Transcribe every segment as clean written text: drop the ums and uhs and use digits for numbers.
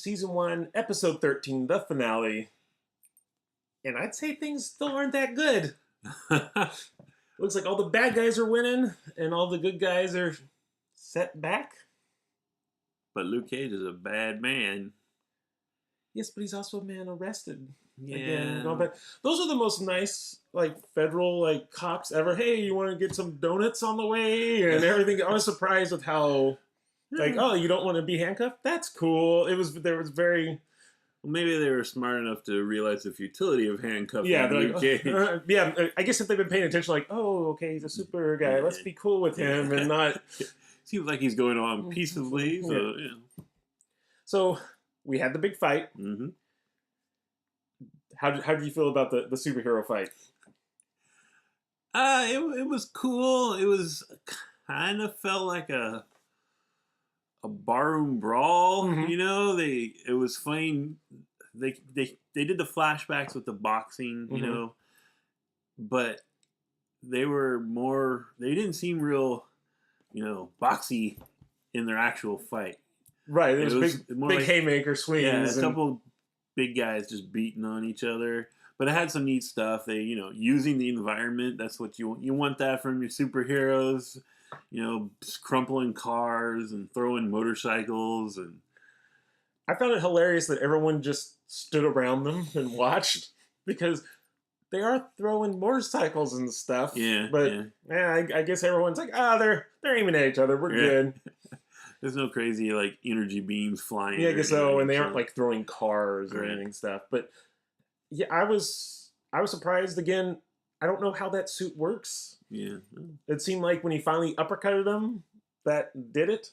Season 1, Episode 13, the finale. And I'd say things still aren't that good. Looks like all the bad guys are winning, and all the good guys are set back. But Luke Cage is a bad man. Yes, but he's also a man arrested. Yeah. Again, but those are the most nice, federal, cops ever. Hey, you want to get some donuts on the way? And everything. I was surprised with how, oh, you don't want to be handcuffed? That's cool. There was very... Well, maybe they were smart enough to realize the futility of handcuffing Luke Cage. I guess if they've been paying attention, oh, okay, he's a super guy. Let's be cool with him and not... Seems like he's going on peaceably. So we had the big fight. Mm-hmm. How did you feel about the superhero fight? It was cool. It was kind of felt like a barroom brawl. Mm-hmm. You know, it was funny. They did the flashbacks with the boxing. You know, but they didn't seem real, boxy in their actual fight. Right, it was big haymaker swings. Yeah, a couple big guys just beating on each other. But it had some neat stuff. They, using the environment. That's what you want that from your superheroes. Crumpling cars and throwing motorcycles. And I found it hilarious that everyone just stood around them and watched, because they are throwing motorcycles and stuff. Yeah, but I guess everyone's like, they're aiming at each other. We're good. There's no crazy energy beams flying. Yeah, I guess so. And they aren't throwing cars or anything stuff. But yeah, I was surprised again. I don't know how that suit works. Yeah. It seemed like when he finally uppercutted them, that did it.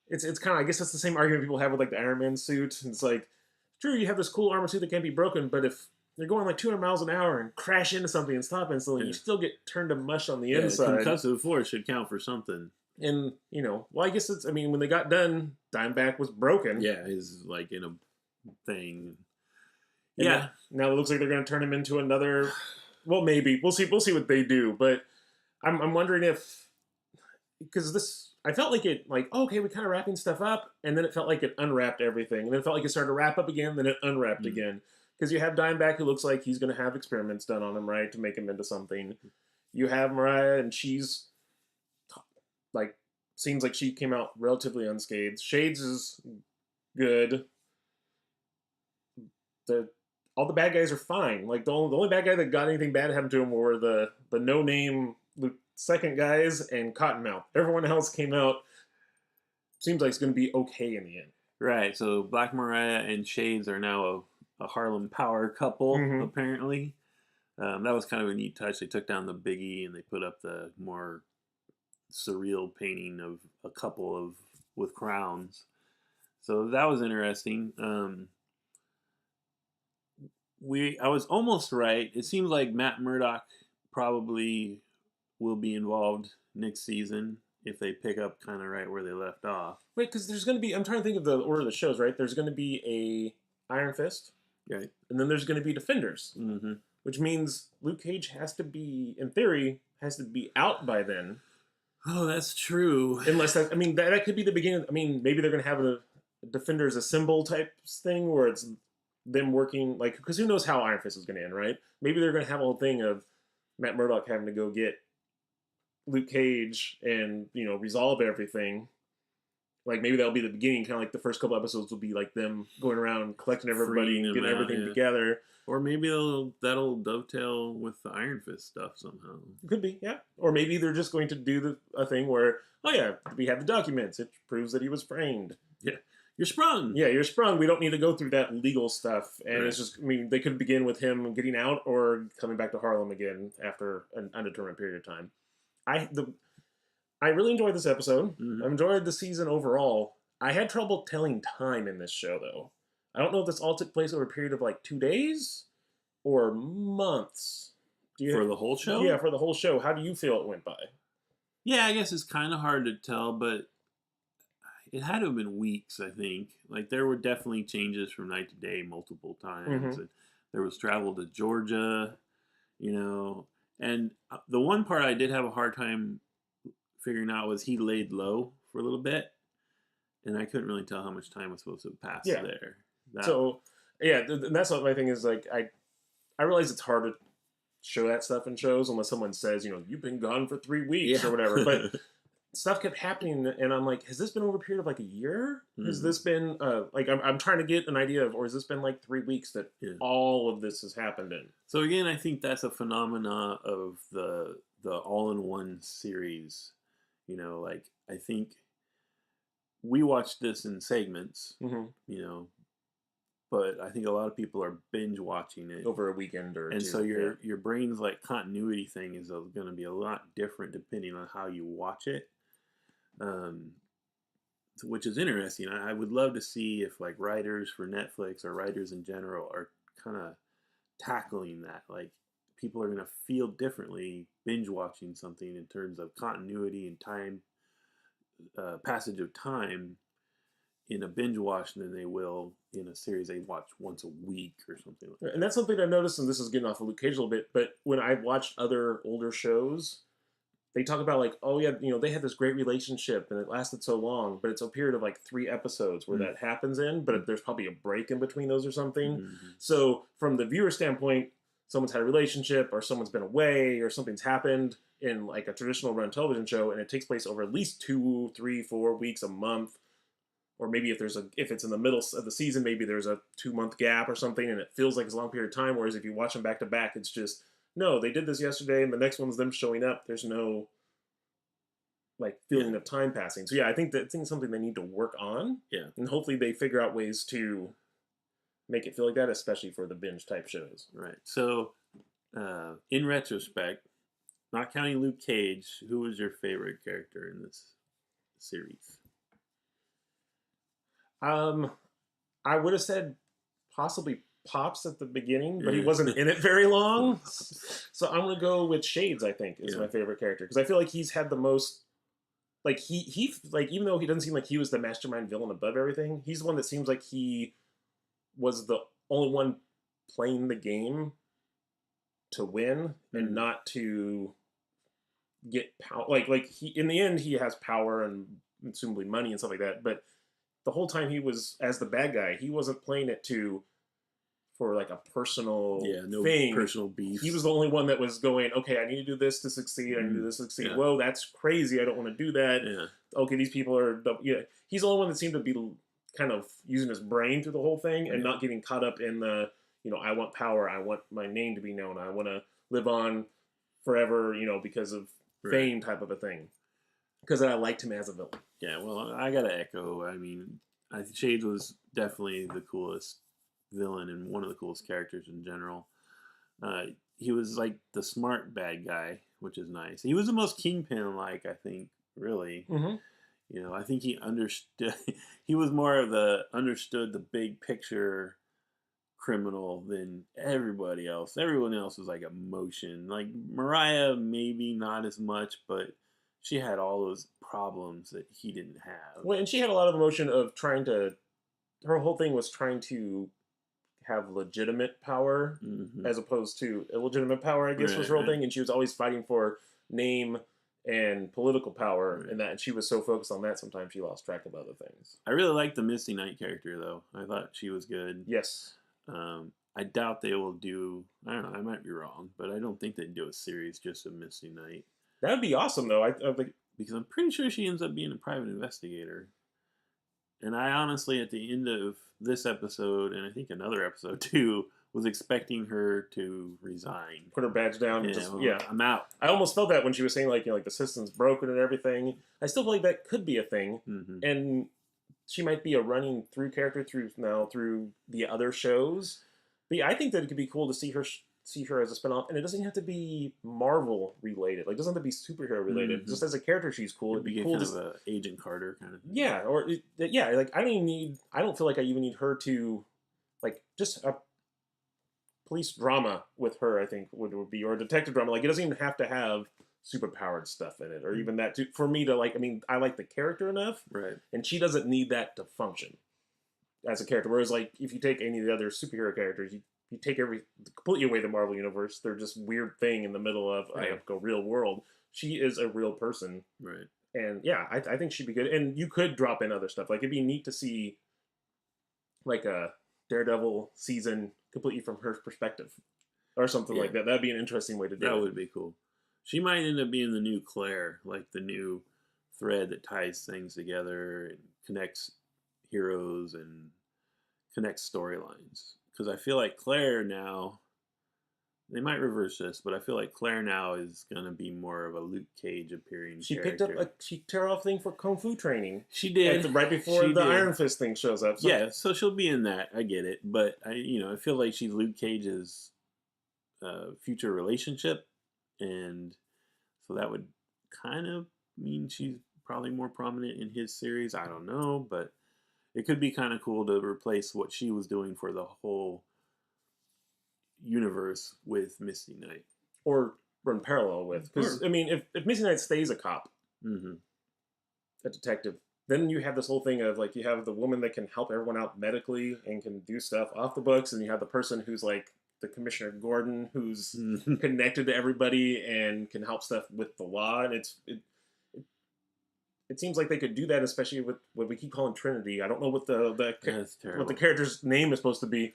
It's kind of, I guess that's the same argument people have with the Iron Man suit. It's true, you have this cool armor suit that can't be broken, but if you're going 200 miles an hour and crash into something and stop instantly, you still get turned to mush on the inside. Concussive force should count for something. And, I guess when they got done, Dimeback was broken. Yeah, he's in a thing. And now it looks like they're going to turn him into another... Well, maybe. We'll see what they do. But I'm wondering if... Because this... I felt like it, okay, we're kind of wrapping stuff up, and then it felt like it unwrapped everything. And then it felt like it started to wrap up again, then it unwrapped again. Because you have Dimeback, who looks like he's going to have experiments done on him, right, to make him into something. You have Mariah, and she's... seems like she came out relatively unscathed. Shades is good. All the bad guys are fine. The only bad guy that got anything bad happen to him were the no-name second guys and Cottonmouth. Everyone else came out, seems like it's going to be okay in the end. Right, so Black Mariah and Shades are now a Harlem power couple, apparently. That was kind of a neat touch. They took down the Biggie and they put up the more surreal painting of a couple with crowns. So that was interesting. I was almost right. It seems like Matt Murdock probably will be involved next season if they pick up kind of right where they left off. Wait, because there's going to be... I'm trying to think of the order of the shows, right? There's going to be a Iron Fist. Right. And then there's going to be Defenders. Mm-hmm. Which means Luke Cage has to be, in theory, out by then. Oh, that's true. Unless that... that could be the beginning... maybe they're going to have a Defenders Assemble type thing where it's them working... because who knows how Iron Fist is going to end, right? Maybe they're going to have a whole thing of Matt Murdock having to go get Luke Cage and, resolve everything. Maybe that'll be the beginning, kind of the first couple episodes will be them going around collecting everybody and getting everything together. Or maybe that'll dovetail with the Iron Fist stuff somehow. Could be, yeah. Or maybe they're just going to do a thing where, we have the documents. It proves that he was framed. Yeah. You're sprung. Yeah, you're sprung. We don't need to go through that legal stuff. And It's just, they could begin with him getting out or coming back to Harlem again after an undetermined period of time. I really enjoyed this episode. Mm-hmm. I enjoyed the season overall. I had trouble telling time in this show, though. I don't know if this all took place over a period of 2 days or months. For the whole show? Yeah, for the whole show. How do you feel it went by? Yeah, I guess it's kind of hard to tell, but it had to have been weeks, I think. There were definitely changes from night to day multiple times. And there was travel to Georgia, And the one part I did have a hard time figuring out was he laid low for a little bit. and I couldn't really tell how much time was supposed to pass Yeah. there. That, So yeah, and that's what my thing is. Like I realize it's hard to show that stuff in shows unless someone says, you've been gone for 3 weeks yeah. or whatever. But stuff kept happening, and I'm like, has this been over a period of like a year? Has Mhm. this been like I'm trying to get an idea of, or has this been like 3 weeks that Yeah. all of this has happened in? So again, I think that's a phenomena of the all-in-one series. Like I think we watched this in segments, Mm-hmm. but I think a lot of people are binge watching it, Over a weekend or and two. so your brain's like continuity thing is going to be a lot different depending on how you watch it, um, which is interesting. I would love to see if like writers for Netflix or writers in general are kind of tackling that. Like people are going to feel differently binge watching something in terms of continuity and time, passage of time in a binge watch than they will in a series they watch once a week or something like that. And that's something I've noticed, and this is getting off of Luke Cage a little bit, but when I've watched other older shows, they talk about like, oh yeah, they had this great relationship and it lasted so long, but it's a period of like 3 episodes where that happens in, but there's probably a break in between those or something. Mm-hmm. So from the viewer standpoint, someone's had a relationship or someone's been away or something's happened in like a traditional run television show, and it takes place over at least 2, 3, 4 weeks, a month. Or maybe if it's in the middle of the season, maybe there's a 2 month gap or something, and it feels like it's a long period of time. Whereas if you watch them back to back, it's just no, they did this yesterday, and the next one's them showing up. There's no like feeling of time passing. So yeah, I think that's something they need to work on. Yeah, and hopefully they figure out ways to make it feel like that, especially for the binge type shows. right. So, in retrospect, not counting Luke Cage, who was your favorite character in this series? I would have said possibly Pops at the beginning, but he Yeah. wasn't in it very long. So I'm gonna go with Shades. I think is Yeah. my favorite character because I feel like he's had the most. Like he like even though he doesn't seem like he was the mastermind villain above everything, he's the one that seems like he was the only one playing the game to win and Mhm. not to get power. Like he in the end he has power and assumably money and stuff like that, but the whole time he was as the bad guy, he wasn't playing it to for like a personal Yeah, no thing. personal beef. He was the only one that was going, okay, I need to do this to succeed. I need to do this to succeed. Yeah. Whoa, that's crazy. I don't want to do that. Yeah. Okay, these people are, yeah. He's the only one that seemed to be kind of using his brain through the whole thing and not getting caught up in the, I want power. I want my name to be known. I want to live on forever, because of fame type of a thing. Because I liked him as a villain. Yeah, well, I gotta echo. I mean, Shades was definitely the coolest villain and one of the coolest characters in general. He was like the smart bad guy, which is nice. He was the most Kingpin-like, I think, really. Mm-hmm. I think he understood. He was more of understood the big picture criminal than everybody else. Everyone else was like emotion. Like Mariah, maybe not as much, but she had all those problems that he didn't have. Well, and she had a lot of emotion of trying to. Her whole thing was trying to have legitimate power as opposed to illegitimate power, I guess was her whole thing. And she was always fighting for name and political power and that. And she was so focused on that, sometimes she lost track of other things. I really liked the Misty Knight character, though. I thought she was good. Yes. I doubt they will do. I don't know. I might be wrong, but I don't think they'd do a series just of Misty Knight. That would be awesome, though. I think because I'm pretty sure she ends up being a private investigator. And I honestly, at the end of this episode, and I think another episode too, was expecting her to resign, put her badge down. Yeah, I'm out. I almost felt that when she was saying like the system's broken and everything. I still feel like that could be a thing, and she might be a running through character through the other shows. But yeah, I think that it could be cool to see her as a spinoff, and it doesn't have to be Marvel related. Like, it doesn't have to be superhero related. Just as a character, she's cool. It'd be cool kind of a Agent Carter kind of thing. Yeah, or like I don't feel like I even need her to, like, just a police drama with her. I think would be, or a detective drama. Like, it doesn't even have to have superpowered stuff in it, or even that for me to like. I mean, I like the character enough, right? And she doesn't need that to function as a character. Whereas, like, if you take any of the other superhero characters, you take completely away the Marvel universe. They're just weird thing in the middle of I have to go real world. She is a real person, right? And yeah, I think she'd be good. And you could drop in other stuff. Like it'd be neat to see like a Daredevil season completely from her perspective or something Yeah, like that. That'd be an interesting way to do that it. would be cool. She might end up being the new Claire, like the new thread that ties things together and connects heroes and connects storylines. Because I feel like Claire now, they might reverse this, but I feel like Claire now is going to be more of a Luke Cage appearing She character. picked up she tear off thing for kung fu training. She did right before she the did. Iron Fist thing shows up. So. Yeah, so she'll be in that. I get it, but I feel like she's Luke Cage's future relationship, and so that would kind of mean she's probably more prominent in his series. I don't know, but it could be kind of cool to replace what she was doing for the whole universe with Misty Knight, or run parallel with. Because I mean, if Misty Knight stays a cop, a detective, then you have this whole thing of like you have the woman that can help everyone out medically and can do stuff off the books, and you have the person who's like the Commissioner Gordon, who's connected to everybody and can help stuff with the law. And it seems like they could do that, especially with what we keep calling Trinity. I don't know what the character's name is supposed to be.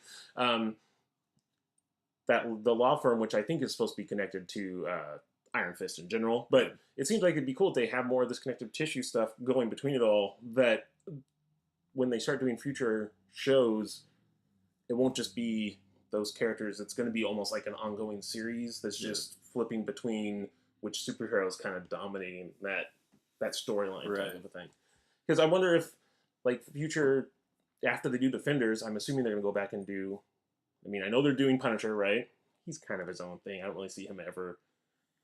That the law firm, which I think is supposed to be connected to Iron Fist in general, but it seems like it'd be cool if they have more of this connective tissue stuff going between it all. That when they start doing future shows, it won't just be those characters. It's going to be almost like an ongoing series that's just flipping between which superhero is kind of dominating that storyline type of a thing. Because I wonder if like future after they do Defenders, I'm assuming they're going to go back and do. I mean, I know they're doing Punisher, right? He's kind of his own thing. I don't really see him ever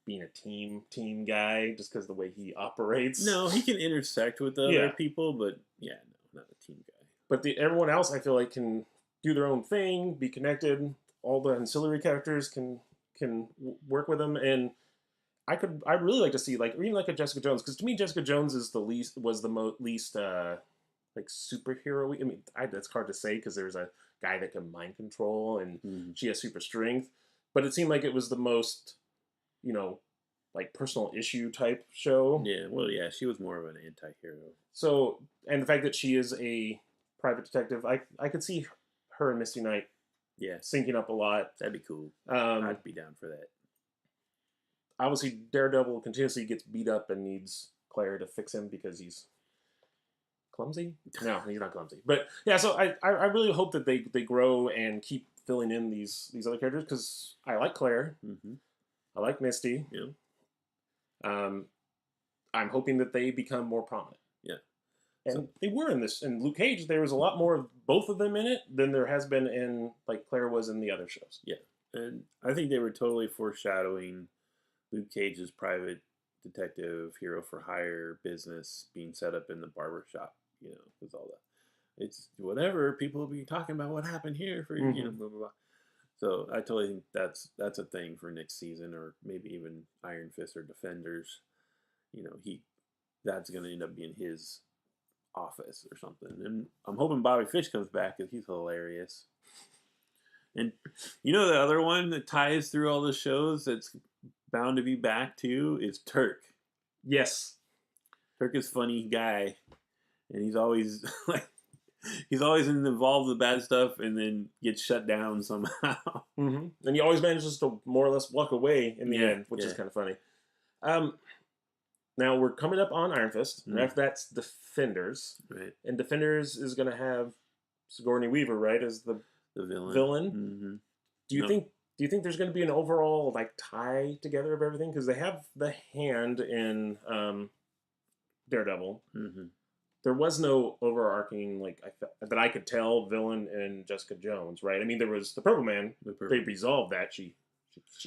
being a team guy just because the way he operates. No, he can intersect with other people, but yeah, no, not a team guy. But everyone else, I feel like, can do their own thing, be connected. All the ancillary characters can work with them, and I'd really like to see like even like a Jessica Jones, because to me Jessica Jones is the least like superhero. I mean, that's hard to say because there's a guy that can mind control and she has super strength, but it seemed like it was the most, like personal issue type show. Yeah, well, yeah, she was more of an anti-hero. So, and the fact that she is a private detective, I could see her and Misty Knight, syncing up a lot. That'd be cool. I'd be down for that. Obviously, Daredevil continuously gets beat up and needs Claire to fix him because he's clumsy? No, he's not clumsy. But yeah, so I really hope that they grow and keep filling in these other characters because I like Claire. I like Misty. Yeah. I'm hoping that they become more prominent. Yeah. And they were in this. In Luke Cage, there was a lot more of both of them in it than there has been in, like, Claire was in the other shows. Yeah. And I think they were totally foreshadowing Luke Cage's private detective, hero for hire business being set up in the barber shop, with all that. It's whatever, people will be talking about what happened here for, blah, blah, blah. So I totally think that's a thing for next season, or maybe even Iron Fist or Defenders. That's going to end up being his office or something. And I'm hoping Bobby Fish comes back because he's hilarious. And the other one that ties through all the shows that's bound to be back too is Turk. Yes. Turk is a funny guy. And he's always involved with bad stuff and then gets shut down somehow. And he always manages to more or less walk away in the end, which is kind of funny. Now we're coming up on Iron Fist. And after that's Defenders. Right. And Defenders is going to have Sigourney Weaver, right, as the villain. Do you think there's going to be an overall like tie together of everything? Because they have the Hand in Daredevil. There was no overarching that I could tell villain in Jessica Jones, right? I mean, there was the Purple Man. They resolved that. She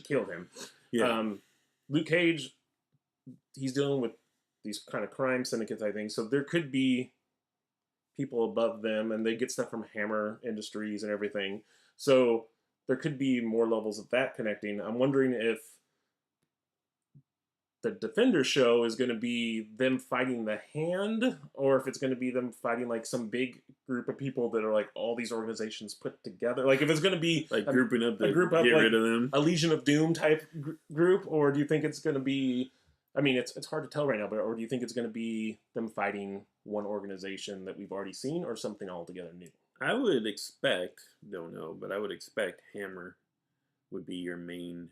killed him. Yeah. Luke Cage, he's dealing with these kind of crime syndicates, I think. So there could be people above them, and they get stuff from Hammer Industries and everything. So there could be more levels of that connecting. I'm wondering if the Defender show is going to be them fighting the Hand, or if it's going to be them fighting like some big group of people that are like all these organizations put together. Like if it's going to be like grouping up to get rid of them, a Legion of Doom type group, or do you think it's going to be I mean, it's hard to tell right now, but or do you think it's going to be them fighting one organization that we've already seen, or something altogether new? I would expect, don't know, but I would expect Hammer would be your main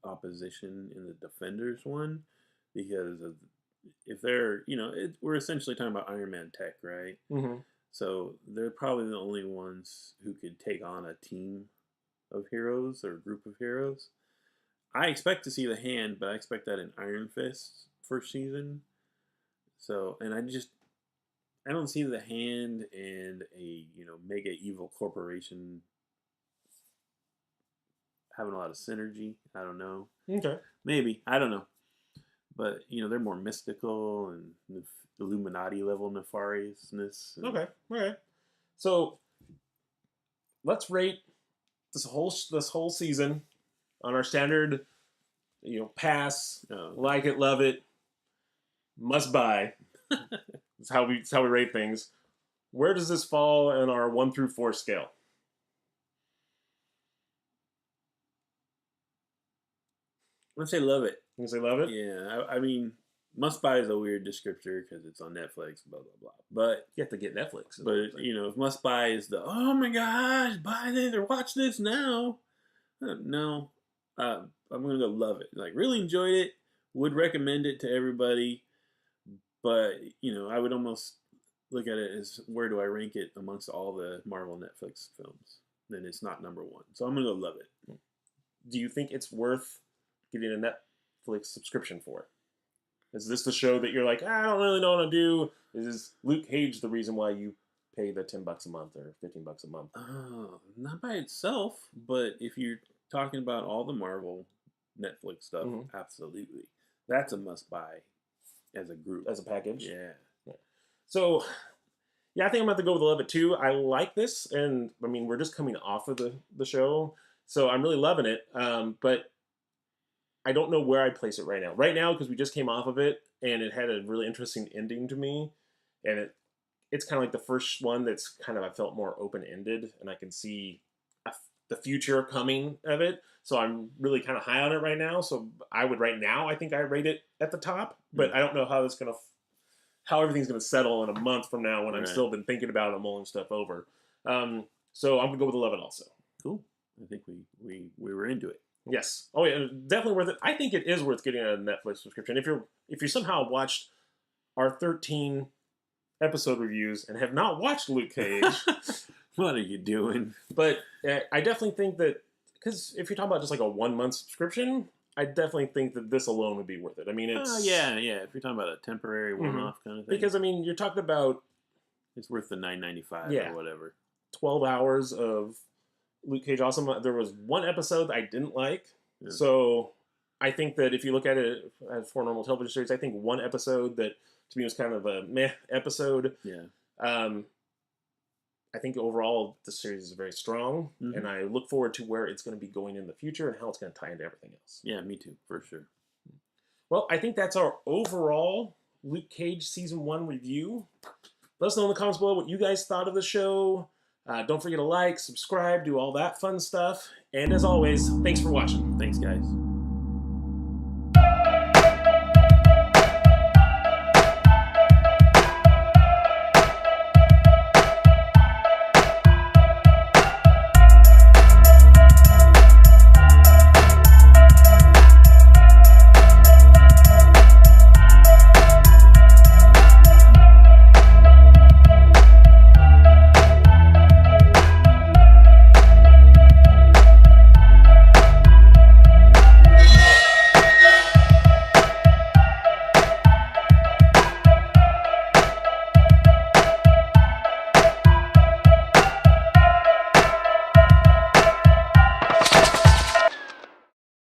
opposition in the Defenders one, because of, if they're, we're essentially talking about Iron Man tech, right? Mm-hmm. So they're probably the only ones who could take on a team of heroes or a group of heroes. I expect to see the Hand, but I expect that in Iron Fist first season. So, and I don't see the Hand and a mega evil corporation having a lot of synergy. I don't know. Okay. Maybe, I don't know. But they're more mystical and Illuminati level nefariousness. Okay. All right. So let's rate this whole season on our standard, pass, like it, love it, must buy. That's how we rate things. Where does this fall in our 1 through 4 scale? I'm gonna say love it. You say love it? Yeah, I mean, must buy is a weird descriptor because it's on Netflix, blah blah blah. But You have to get Netflix. but if must buy is the oh my gosh, buy this or watch this now, no, I'm gonna go love it. Like really enjoyed it. Would recommend it to everybody. But I would almost look at it as where do I rank it amongst all the Marvel Netflix films? Then it's not number one. So I'm gonna go love it. Do you think it's worth getting a Netflix subscription for it? Is this the show that you're like, I don't really know what to do? Is Luke Cage the reason why you pay the $10 a month or $15 a month? Not by itself, but if you're talking about all the Marvel Netflix stuff, absolutely, that's a must buy as a group, as a package. Yeah. So, yeah, I think I'm going to go with Love It too. I like this, and I mean, we're just coming off of the show, so I'm really loving it. But I don't know where I'd place it right now. Right now, because we just came off of it, and it had a really interesting ending to me, and it's kind of like the first one that's kind of, I felt more open-ended, and I can see the future coming of it. So I'm really kind of high on it right now. So I would right now, I think I rate it at the top, but I don't know how how everything's gonna settle in a month from now when I'm still been thinking about it and mulling stuff over. So I'm gonna go with 11 also. Cool. I think we were into it. Yes. Oh yeah, definitely worth it. I think it is worth getting a Netflix subscription. If you somehow watched our 13 episode reviews and have not watched Luke Cage, what are you doing? But I definitely think that, because if you're talking about just like a 1 month subscription, I definitely think that this alone would be worth it. I mean, it's yeah. If you're talking about a temporary one-off kind of thing, because I mean, you're talking about it's worth the $9.95 or whatever. 12 hours of Luke Cage Awesome. There was one episode that I didn't like, so I think that if you look at it as for normal television series, I think one episode that to me was kind of a meh episode. Yeah. I think overall the series is very strong, and I look forward to where it's going to be going in the future and how it's going to tie into everything else. Yeah, me too, for sure. Well, I think that's our overall Luke Cage Season 1 review. Let us know in the comments below what you guys thought of the show. Don't forget to like, subscribe, do all that fun stuff. And as always, thanks for watching. Thanks, guys.